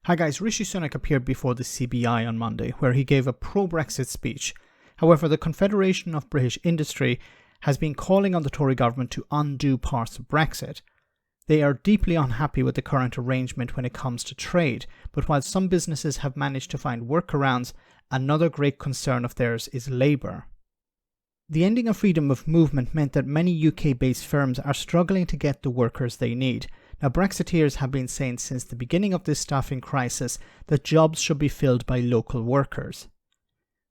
Hi guys, Rishi Sunak appeared before the CBI on Monday, where he gave a pro-Brexit speech. However, the Confederation of British Industry has been calling on the Tory government to undo parts of Brexit. They are deeply unhappy with the current arrangement when it comes to trade, but while some businesses have managed to find workarounds, another great concern of theirs is labour. The ending of freedom of movement meant that many UK-based firms are struggling to get the workers they need. Now, Brexiteers have been saying since the beginning of this staffing crisis that jobs should be filled by local workers.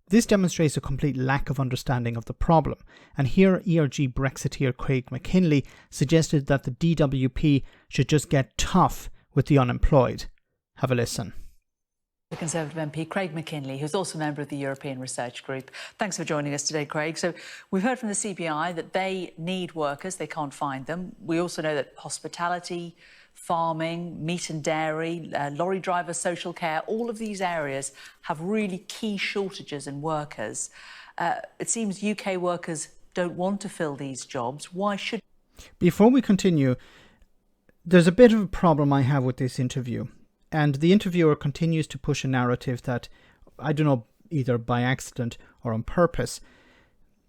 This demonstrates a complete lack of understanding of the problem, and here ERG Brexiteer Craig Mackinlay suggested that the DWP should just get tough with the unemployed. Have a listen. The Conservative MP Craig Mackinlay, who's also a member of the European Research Group. Thanks for joining us today, Craig. So we've heard from the CBI that they need workers, they can't find them. We also know that hospitality, farming, meat and dairy, lorry driver, social care, all of these areas have really key shortages in workers. It seems UK workers don't want to fill these jobs. Why should... Before we continue, there's a bit of a problem I have with this interview. And the interviewer continues to push a narrative that, I don't know, either by accident or on purpose,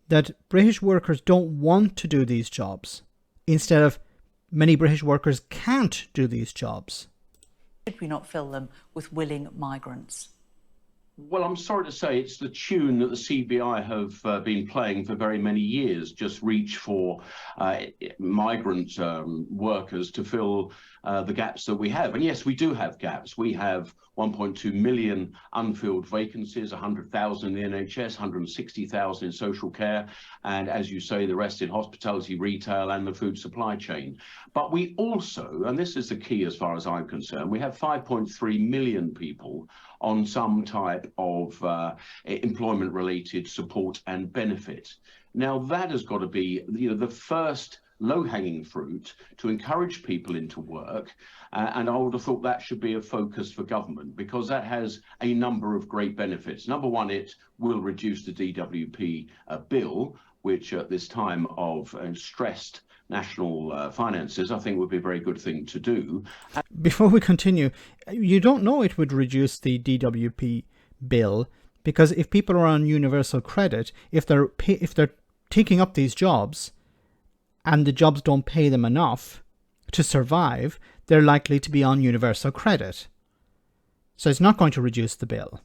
that British workers don't want to do these jobs, instead of many British workers can't do these jobs. Should we not fill them with willing migrants? Well, I'm sorry to say it's the tune that the CBI have been playing for very many years, just reach for migrant workers to fill the gaps that we have. And yes, we do have gaps. We have 1.2 million unfilled vacancies, 100,000 in the NHS, 160,000 in social care, and as you say, the rest in hospitality, retail and the food supply chain. But we also, and this is the key as far as I'm concerned, we have 5.3 million people on some type of employment-related support and benefit. Now, that has got to be, the first low-hanging fruit to encourage people into work, and I would have thought that should be a focus for government, because that has a number of great benefits. Number one, it will reduce the DWP bill, which at this time of stressed national finances, I think would be a very good thing to do. Before we continue, you don't know it would reduce the DWP bill, because if people are on universal credit, if they're taking up these jobs and the jobs don't pay them enough to survive, they're likely to be on universal credit. So it's not going to reduce the bill.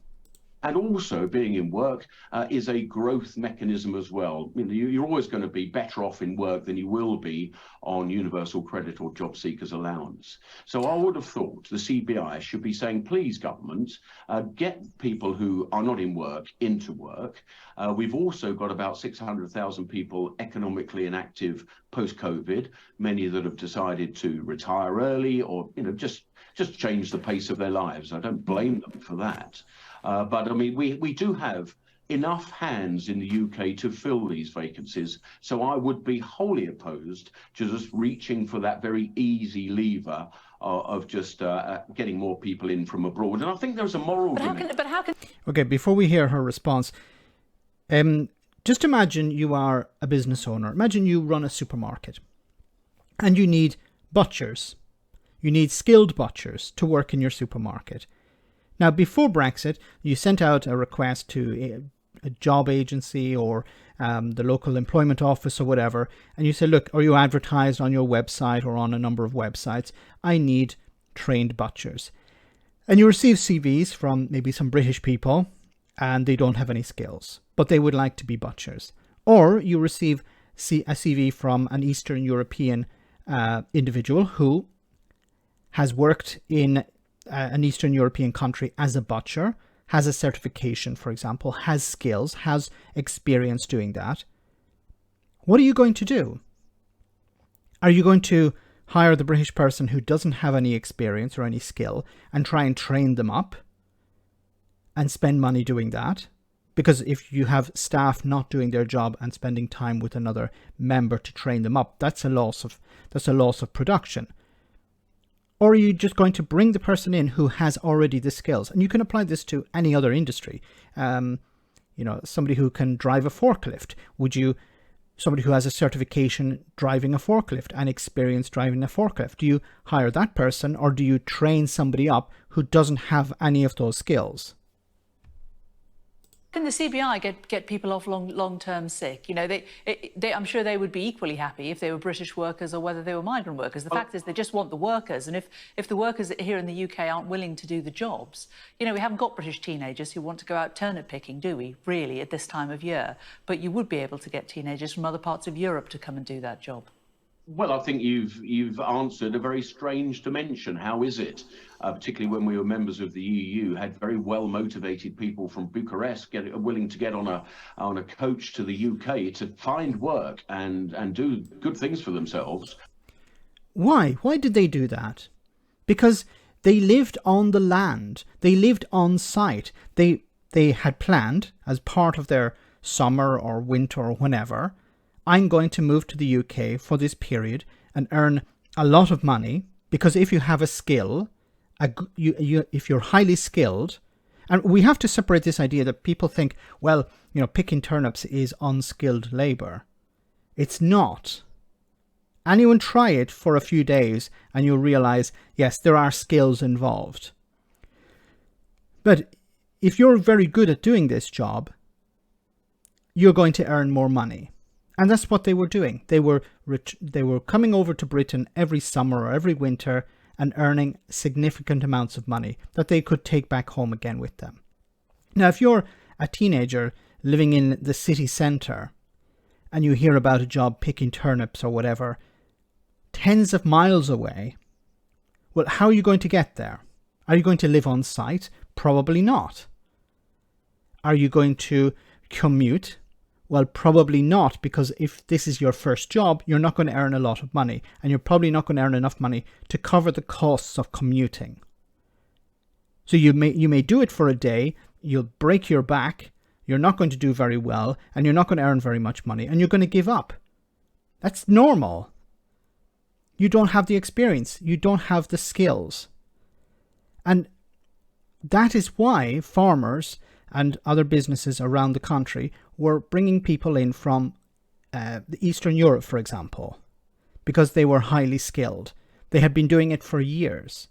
And also, being in work is a growth mechanism as well. You're always going to be better off in work than you will be on universal credit or job seekers allowance. So I would have thought the CBI should be saying, please, government, get people who are not in work into work. We've also got about 600,000 people economically inactive post-COVID, many that have decided to retire early or just change the pace of their lives. I don't blame them for that. But I mean, we do have enough hands in the UK to fill these vacancies. So I would be wholly opposed to just reaching for that very easy lever of just getting more people in from abroad. And I think there's a moral dimension. Okay, before we hear her response, just imagine you are a business owner. Imagine you run a supermarket and you need butchers. You need skilled butchers to work in your supermarket. Now, before Brexit, you sent out a request to a job agency or the local employment office or whatever, and you said, look, are you advertised on your website or on a number of websites? I need trained butchers. And you receive CVs from maybe some British people, and they don't have any skills, but they would like to be butchers. Or you receive a CV from an Eastern European individual who has worked in an Eastern European country as a butcher, has a certification, for example, has skills, has experience doing that. What are you going to do? Are you going to hire the British person who doesn't have any experience or any skill and try and train them up and spend money doing that? Because if you have staff not doing their job and spending time with another member to train them up, that's a loss of production. Or are you just going to bring the person in who has already the skills? And you can apply this to any other industry. Somebody who can drive a forklift. Would you somebody who has a certification driving a forklift and experience driving a forklift? Do you hire that person, or do you train somebody up who doesn't have any of those skills? Can the CBI get people off long-term sick? You know, I'm sure they would be equally happy if they were British workers or whether they were migrant workers. The fact is they just want the workers. And if the workers here in the UK aren't willing to do the jobs, you know, we haven't got British teenagers who want to go out turnip picking, do we, really, at this time of year? But you would be able to get teenagers from other parts of Europe to come and do that job. Well, I think you've answered a very strange dimension. How is it, particularly when we were members of the EU, had very well motivated people from Bucharest willing to get on a coach to the UK to find work and do good things for themselves? Why? Why did they do that? Because they lived on the land. They lived on site. They had planned, as part of their summer or winter or whenever, I'm going to move to the UK for this period and earn a lot of money, because if you have a skill, if you're highly skilled, and we have to separate this idea that people think, well, you know, picking turnips is unskilled labour. It's not. Anyone try it for a few days and you'll realise, yes, there are skills involved. But if you're very good at doing this job, you're going to earn more money. And that's what they were doing. They were coming over to Britain every summer or every winter and earning significant amounts of money that they could take back home again with them. Now, if you're a teenager living in the city centre and you hear about a job picking turnips or whatever, tens of miles away, well, how are you going to get there? Are you going to live on site? Probably not. Are you going to commute? Well, probably not, because if this is your first job, you're not going to earn a lot of money, and you're probably not going to earn enough money to cover the costs of commuting. So you may do it for a day, you'll break your back, you're not going to do very well, and you're not going to earn very much money, and you're going to give up. That's normal. You don't have the experience, you don't have the skills. And that is why farmers and other businesses around the country were bringing people in from Eastern Europe, for example, because they were highly skilled. They had been doing it for years.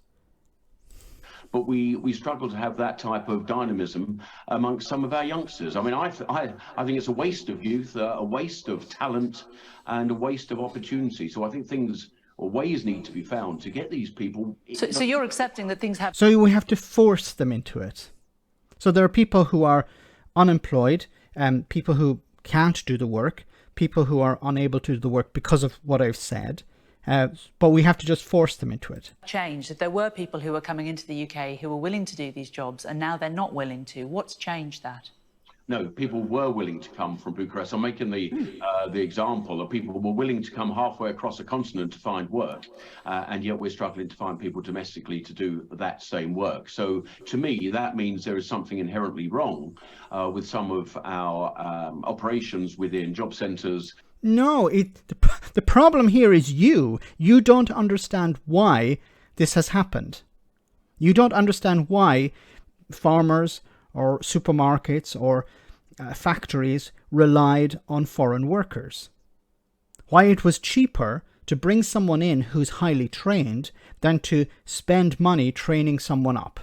But we struggle to have that type of dynamism amongst some of our youngsters. I mean, I think it's a waste of youth, a waste of talent, and a waste of opportunity. So I think things or ways need to be found to get these people. So you're accepting that things have. So we have to force them into it. So there are people who are unemployed, people who can't do the work, people who are unable to do the work because of what I've said, but we have to just force them into it. Changed, that there were people who were coming into the UK who were willing to do these jobs and now they're not willing to. What's changed that? No, people were willing to come from Bucharest. I'm making the example of people who were willing to come halfway across a continent to find work, and yet we're struggling to find people domestically to do that same work. So to me, that means there is something inherently wrong with some of our operations within job centres. No, the problem here is you. You don't understand why this has happened. You don't understand why farmers or supermarkets or factories relied on foreign workers. Why it was cheaper to bring someone in who's highly trained than to spend money training someone up.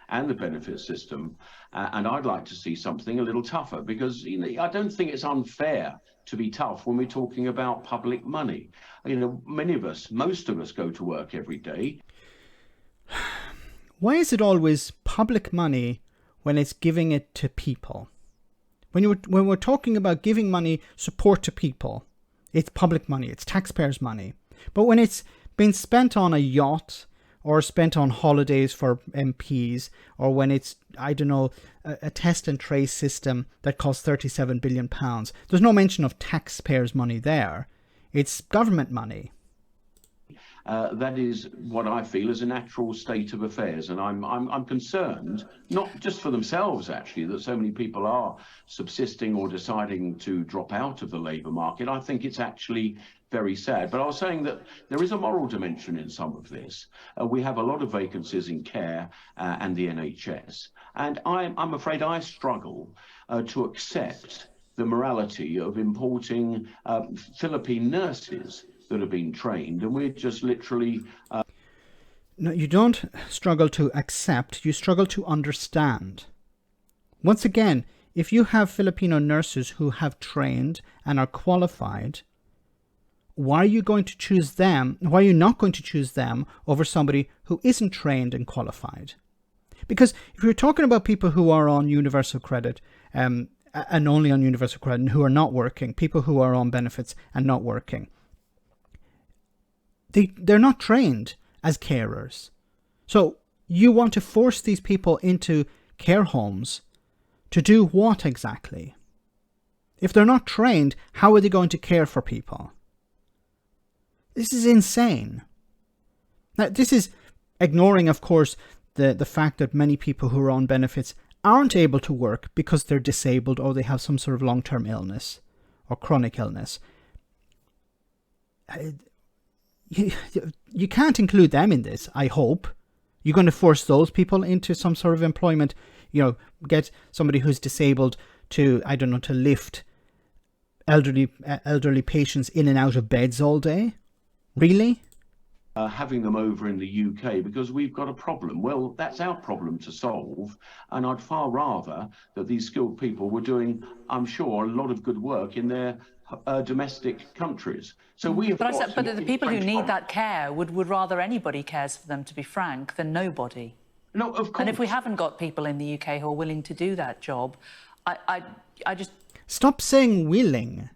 And the benefit system. And I'd like to see something a little tougher, because I don't think it's unfair to be tough when we're talking about public money. Most of us go to work every day. Why is it always public money when it's giving it to people? When we're talking about giving money, support to people, it's public money, it's taxpayers' money. But when it's been spent on a yacht or spent on holidays for MPs, or when it's, I don't know, a test and trace system that costs £37 billion, there's no mention of taxpayers' money there. It's government money. That is what I feel is a natural state of affairs, and I'm concerned, not just for themselves actually, that so many people are subsisting or deciding to drop out of the labour market. I think it's actually very sad. But I was saying that there is a moral dimension in some of this. We have a lot of vacancies in care and the NHS, and I'm afraid I struggle to accept the morality of importing Philippine nurses that have been trained, and we're just literally... No, you don't struggle to accept, you struggle to understand. Once again, if you have Filipino nurses who have trained and are qualified, why are you going to choose them? Why are you not going to choose them over somebody who isn't trained and qualified? Because if you're talking about people who are on universal credit, and only on universal credit, and who are not working, people who are on benefits and not working, they're not trained as carers. So you want to force these people into care homes to do what exactly? If they're not trained, how are they going to care for people? This is insane. Now, this is ignoring, of course, the fact that many people who are on benefits aren't able to work because they're disabled or they have some sort of long-term illness or chronic illness. You can't include them in this, I hope. You're going to force those people into some sort of employment, get somebody who's disabled to, I don't know, to lift elderly patients in and out of beds all day? Really? Having them over in the UK because we've got a problem. Well, that's our problem to solve. And I'd far rather that these skilled people were doing, I'm sure, a lot of good work in their domestic countries. So we have but the people who need that care would rather anybody cares for them, to be frank, than nobody. No, of course. And if we haven't got people in the UK who are willing to do that job, I just... Stop saying willing.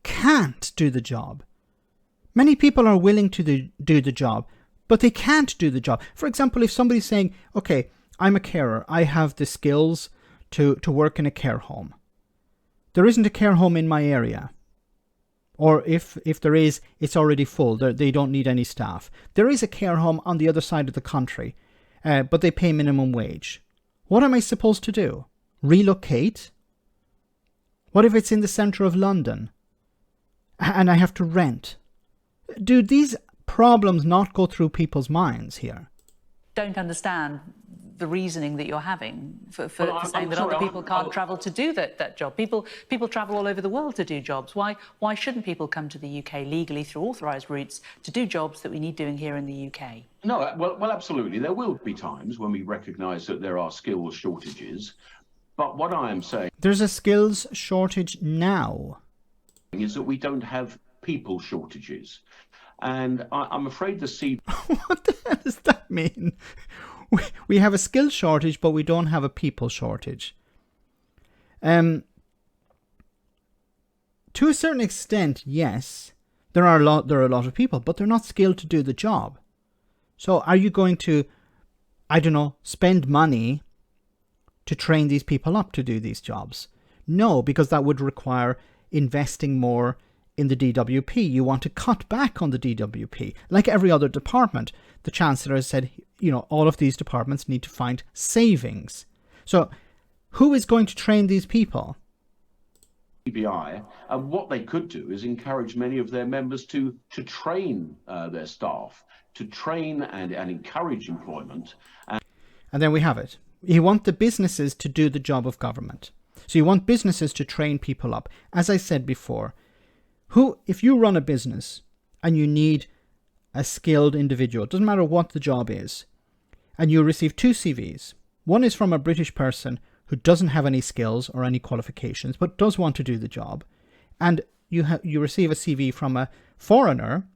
Can't do the job. Many people are willing to do the job, but they can't do the job. For example, if somebody's saying, okay, I'm a carer, I have the skills to work in a care home. There isn't a care home in my area. Or if there is, it's already full. They don't need any staff. There is a care home on the other side of the country, but they pay minimum wage. What am I supposed to do? Relocate? What if it's in the centre of London and I have to rent? Do these problems not go through people's minds here? Don't understand the reasoning that you're having for saying that other people can't travel to do that job. People travel all over the world to do jobs. Why shouldn't people come to the UK legally through authorised routes to do jobs that we need doing here in the UK? No, well, absolutely. There will be times when we recognise that there are skills shortages. But what I am saying... There's a skills shortage now. ...is that we don't have people shortages. And I'm afraid the What the hell does that mean? We have a skills shortage, but we don't have a people shortage. To a certain extent, yes, there are a lot of people, but they're not skilled to do the job. So are you going to, I don't know, spend money to train these people up to do these jobs? No, because that would require investing more in the DWP. You want to cut back on the DWP. Like every other department, the Chancellor has said, all of these departments need to find savings. So who is going to train these people? CBI, and what they could do is encourage many of their members to train their staff, to train and encourage employment. And then we have it. You want the businesses to do the job of government. So you want businesses to train people up. As I said before, if you run a business and you need a skilled individual, it doesn't matter what the job is, and you receive 2 CVs. One is from a British person who doesn't have any skills or any qualifications, but does want to do the job. And you receive a CV from a foreigner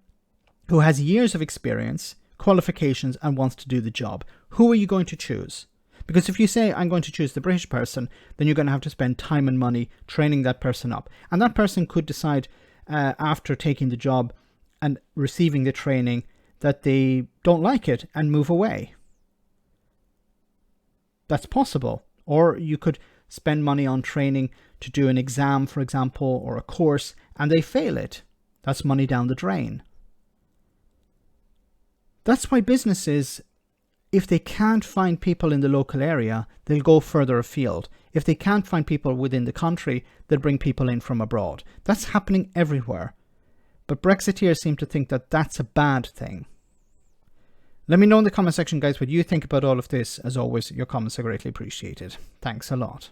who has years of experience, qualifications, and wants to do the job. Who are you going to choose? Because if you say, I'm going to choose the British person, then you're going to have to spend time and money training that person up. And that person could decide after taking the job and receiving the training that they don't like it and move away. That's possible. Or you could spend money on training to do an exam, for example, or a course, and they fail it. That's money down the drain. That's why businesses, if they can't find people in the local area, they'll go further afield. If they can't find people within the country, they'll bring people in from abroad. That's happening everywhere. But Brexiteers seem to think that that's a bad thing. Let me know in the comment section, guys, what you think about all of this. As always, your comments are greatly appreciated. Thanks a lot.